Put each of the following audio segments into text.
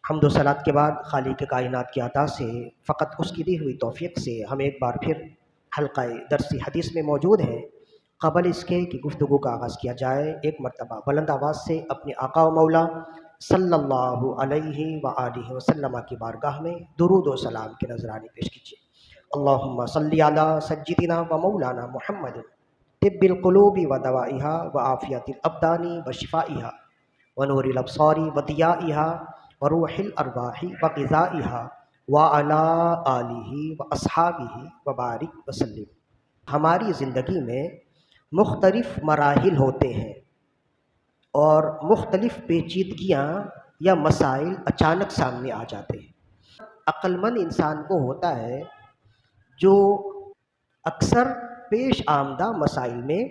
حمد و صلات کے بعد خالق کائنات کی عطا سے فقط اس کی دی ہوئی توفیق سے ہم ایک بار پھر حلقہ درس حدیث میں موجود ہیں۔ قبل اس کے کہ گفتگو کا آغاز کیا جائے، ایک مرتبہ بلند آواز سے اپنے آقا و مولا صلی اللہ علیہ وآلہ وسلم کی بارگاہ میں درود و سلام کے نذرانے پیش کیجیے۔ اللہم صلی علی سیدنا و مولانا محمد طب القلوب و دوائہا و عافیت الابدان و شفائہا و نور الابصار و ضیائہا وروح الارواح وغذائها وعلى آلہ واصحابہ وبارک وسلم۔ ہماری زندگی میں مختلف مراحل ہوتے ہیں اور مختلف پیچیدگیاں یا مسائل اچانک سامنے آ جاتے ہیں۔ عقل مند انسان وہ ہوتا ہے جو اکثر پیش آمدہ مسائل میں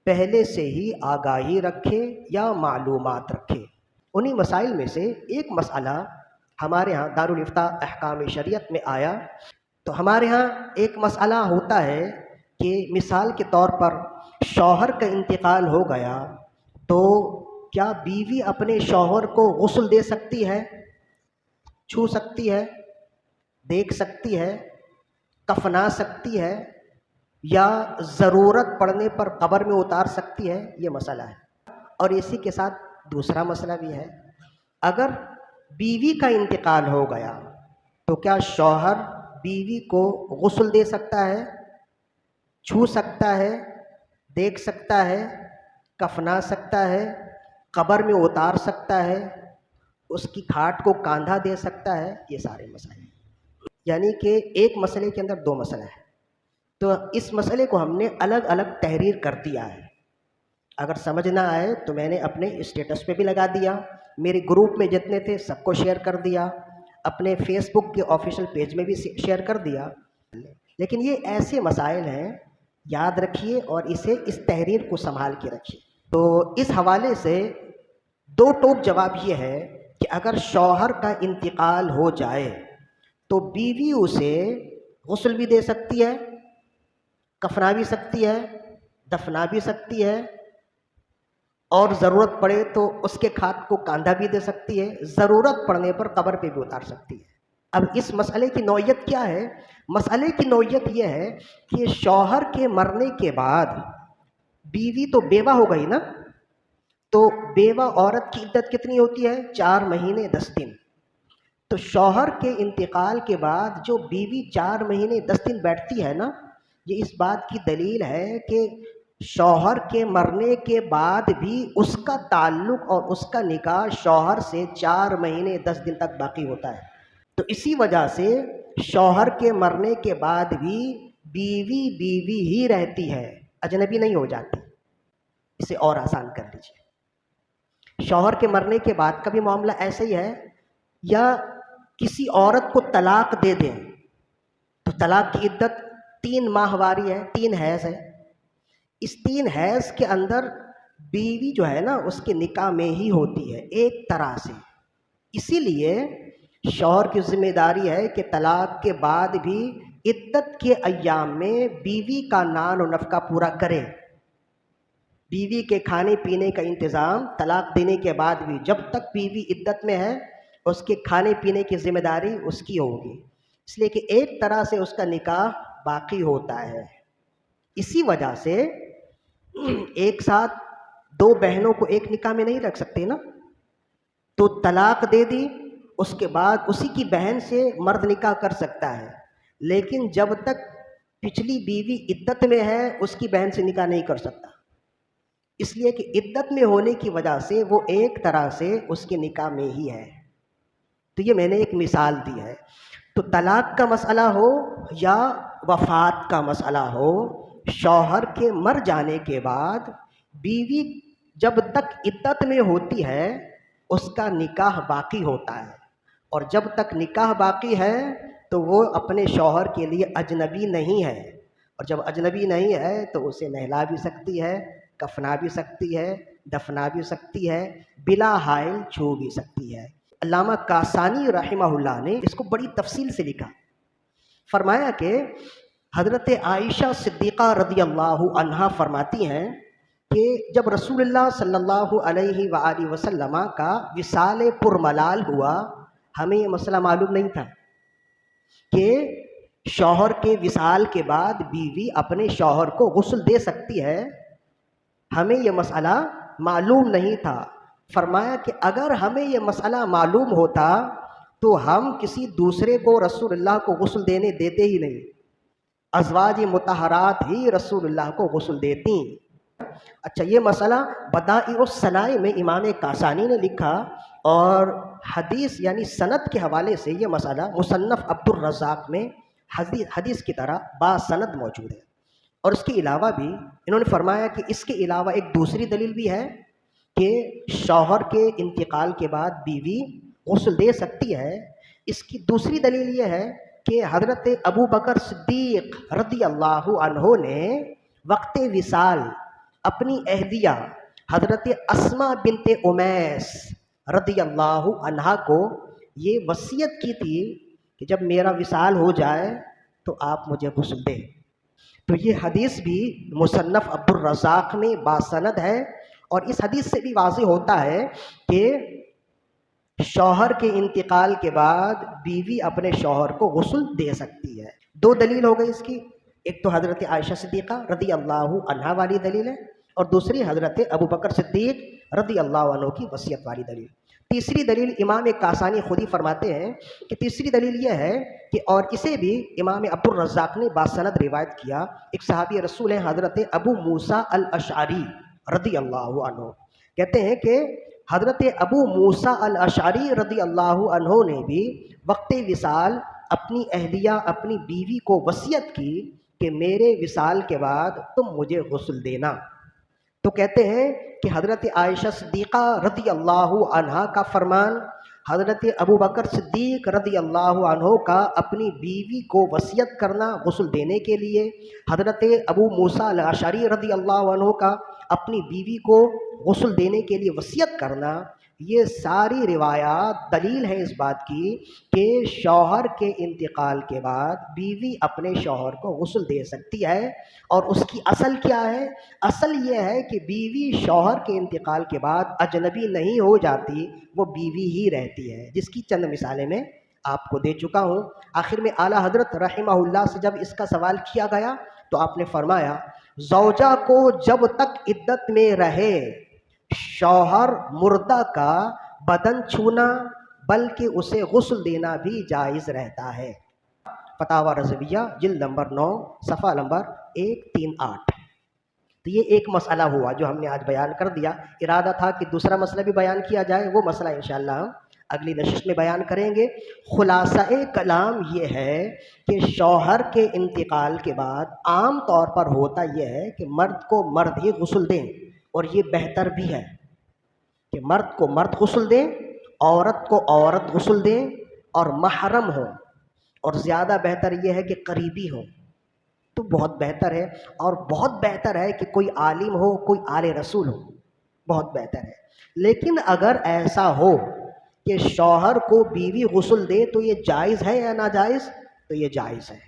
پہلے سے ہی آگاہی رکھے یا معلومات رکھے۔ انہی مسائل میں سے ایک مسئلہ ہمارے ہاں دارالافتاء احکام شریعت میں آیا تو ہمارے ہاں ایک مسئلہ ہوتا ہے کہ مثال کے طور پر شوہر کا انتقال ہو گیا تو کیا بیوی اپنے شوہر کو غسل دے سکتی ہے، چھو سکتی ہے، دیکھ سکتی ہے، کفنا سکتی ہے یا ضرورت پڑنے پر قبر میں اتار سکتی ہے؟ یہ مسئلہ ہے۔ اور اسی کے ساتھ دوسرا مسئلہ بھی ہے، اگر بیوی کا انتقال ہو گیا تو کیا شوہر بیوی کو غسل دے سکتا ہے، چھو سکتا ہے، دیکھ سکتا ہے، کفنا سکتا ہے، قبر میں اتار سکتا ہے، اس کی کھاٹ کو کاندھا دے سکتا ہے؟ یہ سارے مسائل، یعنی کہ ایک مسئلے کے اندر دو مسئلہ ہے، تو اس مسئلے کو ہم نے الگ الگ تحریر کر دیا ہے۔ اگر سمجھ نہ آئے تو میں نے اپنے اسٹیٹس پہ بھی لگا دیا، میرے گروپ میں جتنے تھے سب کو شیئر کر دیا، اپنے فیس بک کے آفیشیل پیج میں بھی شیئر کر دیا۔ لیکن یہ ایسے مسائل ہیں، یاد رکھیے اور اس تحریر کو سنبھال کے رکھیے۔ تو اس حوالے سے دو ٹوک جواب یہ ہے کہ اگر شوہر کا انتقال ہو جائے تو بیوی اسے غسل بھی دے سکتی ہے، کفنا بھی سکتی ہے، دفنا بھی سکتی ہے، اور ضرورت پڑے تو اس کے کھات کو کاندھا بھی دے سکتی ہے، ضرورت پڑنے پر قبر پہ بھی اتار سکتی ہے۔ اب اس مسئلے کی نوعیت کیا ہے؟ مسئلے کی نوعیت یہ ہے کہ شوہر کے مرنے کے بعد بیوی تو بیوہ ہو گئی نا، تو بیوہ عورت کی عدت کتنی ہوتی ہے؟ 4 مہینے 10 دن۔ تو شوہر کے انتقال کے بعد جو بیوی 4 مہینے 10 دن بیٹھتی ہے نا، یہ اس بات کی دلیل ہے کہ شوہر کے مرنے کے بعد بھی اس کا تعلق اور اس کا نکاح شوہر سے 4 مہینے 10 دن تک باقی ہوتا ہے۔ تو اسی وجہ سے شوہر کے مرنے کے بعد بھی بیوی بیوی ہی رہتی ہے، اجنبی نہیں ہو جاتی۔ اسے اور آسان کر لیجیے، شوہر کے مرنے کے بعد کا بھی معاملہ ایسا ہی ہے، یا کسی عورت کو طلاق دے دیں تو طلاق کی عدت 3 ماہواری ہے، 3 حیض ہے۔ اس 3 حیض کے اندر بیوی جو ہے نا اس کے نکاح میں ہی ہوتی ہے ایک طرح سے۔ اسی لیے شوہر کی ذمہ داری ہے کہ طلاق کے بعد بھی عدت کے ایام میں بیوی کا نان و نفقہ پورا کرے، بیوی کے کھانے پینے کا انتظام طلاق دینے کے بعد بھی جب تک بیوی عدت میں ہے اس کے کھانے پینے کی ذمہ داری اس کی ہوگی، اس لیے کہ ایک طرح سے اس کا نکاح باقی ہوتا ہے۔ اسی وجہ سے ایک ساتھ 2 بہنوں کو ایک نکاح میں نہیں رکھ سکتے نا، تو طلاق دے دی، اس کے بعد اسی کی بہن سے مرد نکاح کر سکتا ہے، لیکن جب تک پچھلی بیوی عدت میں ہے اس کی بہن سے نکاح نہیں کر سکتا، اس لیے کہ عدت میں ہونے کی وجہ سے وہ ایک طرح سے اس کے نکاح میں ہی ہے۔ تو یہ میں نے ایک مثال دی ہے۔ تو طلاق کا مسئلہ ہو یا وفات کا مسئلہ ہو، شوہر کے مر جانے کے بعد بیوی جب تک عدت میں ہوتی ہے اس کا نکاح باقی ہوتا ہے، اور جب تک نکاح باقی ہے تو وہ اپنے شوہر کے لیے اجنبی نہیں ہے، اور جب اجنبی نہیں ہے تو اسے نہلا بھی سکتی ہے، کفنا بھی سکتی ہے، دفنا بھی سکتی ہے، بلا حائل چھو بھی سکتی ہے۔ علامہ کاسانی رحمہ اللہ نے اس کو بڑی تفصیل سے لکھا، فرمایا کہ حضرت عائشہ صدیقہ رضی اللہ عنہا فرماتی ہیں کہ جب رسول اللہ صلی اللہ علیہ وآلہ وسلم کا وصال پرملال ہوا ہمیں یہ مسئلہ معلوم نہیں تھا کہ شوہر کے وصال کے بعد بیوی اپنے شوہر کو غسل دے سکتی ہے، ہمیں یہ مسئلہ معلوم نہیں تھا۔ فرمایا کہ اگر ہمیں یہ مسئلہ معلوم ہوتا تو ہم کسی دوسرے کو رسول اللہ کو غسل دینے دیتے ہی نہیں، ازواج مطہرات ہی رسول اللہ کو غسل دیتی۔ اچھا، یہ مسئلہ بدائع الصنائع میں امام کاسانی نے لکھا، اور حدیث یعنی سند کے حوالے سے یہ مسئلہ مصنف عبد الرزاق میں حدیث کی طرح با سند موجود ہے۔ اور اس کے علاوہ بھی انہوں نے فرمایا کہ اس کے علاوہ ایک دوسری دلیل بھی ہے کہ شوہر کے انتقال کے بعد بیوی غسل دے سکتی ہے۔ اس کی دوسری دلیل یہ ہے کہ حضرت ابو بکر صدیق رضی اللہ عنہ نے وقت وصال اپنی اہلیہ حضرت اسماء بنت امیس رضی اللہ عنہا کو یہ وصیت کی تھی کہ جب میرا وصال ہو جائے تو آپ مجھے غسل دیں۔ تو یہ حدیث بھی مصنف عبد الرزاق میں باسند ہے، اور اس حدیث سے بھی واضح ہوتا ہے کہ شوہر کے انتقال کے بعد بیوی اپنے شوہر کو غسل دے سکتی ہے۔ دو دلیل ہو گئی اس کی، ایک تو حضرت عائشہ صدیقہ رضی اللہ عنہا والی دلیل ہے، اور دوسری حضرت ابو بکر صدیق رضی اللہ عنہ کی وصیت والی دلیل۔ تیسری دلیل امام کاسانی خود ہی فرماتے ہیں کہ تیسری دلیل یہ ہے کہ، اور اسے بھی امام عبد الرزاق نے باسند روایت کیا، ایک صحابی رسول ہیں حضرت ابو موسیٰ الاشعری رضی اللہ عنہ، کہتے ہیں کہ حضرت ابو موسیٰ الاشعری رضی اللہ عنہ نے بھی وقت وصال اپنی اہلیہ اپنی بیوی کو وصیت کی کہ میرے وصال کے بعد تم مجھے غسل دینا۔ تو کہتے ہیں کہ حضرت عائشہ صدیقہ رضی اللہ عنہا کا فرمان، حضرت ابو بکر صدیق رضی اللہ عنہ کا اپنی بیوی کو وصیت کرنا غسل دینے کے لیے، حضرت ابو موسیٰ الاشعری رضی اللہ عنہ کا اپنی بیوی کو غسل دینے کے لیے وصیت کرنا، یہ ساری روایات دلیل ہیں اس بات کی کہ شوہر کے انتقال کے بعد بیوی اپنے شوہر کو غسل دے سکتی ہے۔ اور اس کی اصل کیا ہے؟ اصل یہ ہے کہ بیوی شوہر کے انتقال کے بعد اجنبی نہیں ہو جاتی، وہ بیوی ہی رہتی ہے، جس کی چند مثالیں میں آپ کو دے چکا ہوں۔ آخر میں اعلیٰ حضرت رحمہ اللہ سے جب اس کا سوال کیا گیا تو آپ نے فرمایا، زوجہ کو جب تک عدت میں رہے شوہر مردہ کا بدن چھونا بلکہ اسے غسل دینا بھی جائز رہتا ہے۔ فتاوی رضویہ جلد نمبر 9 صفحہ نمبر 138۔ تو یہ ایک مسئلہ ہوا جو ہم نے آج بیان کر دیا۔ ارادہ تھا کہ دوسرا مسئلہ بھی بیان کیا جائے، وہ مسئلہ انشاءاللہ ہم اگلی نشست میں بیان کریں گے۔ خلاصہ کلام یہ ہے کہ شوہر کے انتقال کے بعد عام طور پر ہوتا یہ ہے کہ مرد کو مرد ہی غسل دیں، اور یہ بہتر بھی ہے کہ مرد کو مرد غسل دیں، عورت کو عورت غسل دیں، اور محرم ہوں، اور زیادہ بہتر یہ ہے کہ قریبی ہوں، تو بہت بہتر ہے۔ اور بہت بہتر ہے کہ کوئی عالم ہو، کوئی آل رسول ہو، بہت بہتر ہے۔ لیکن اگر ایسا ہو کہ شوہر کو بیوی غسل دے تو یہ جائز ہے یا ناجائز؟ تو یہ جائز ہے۔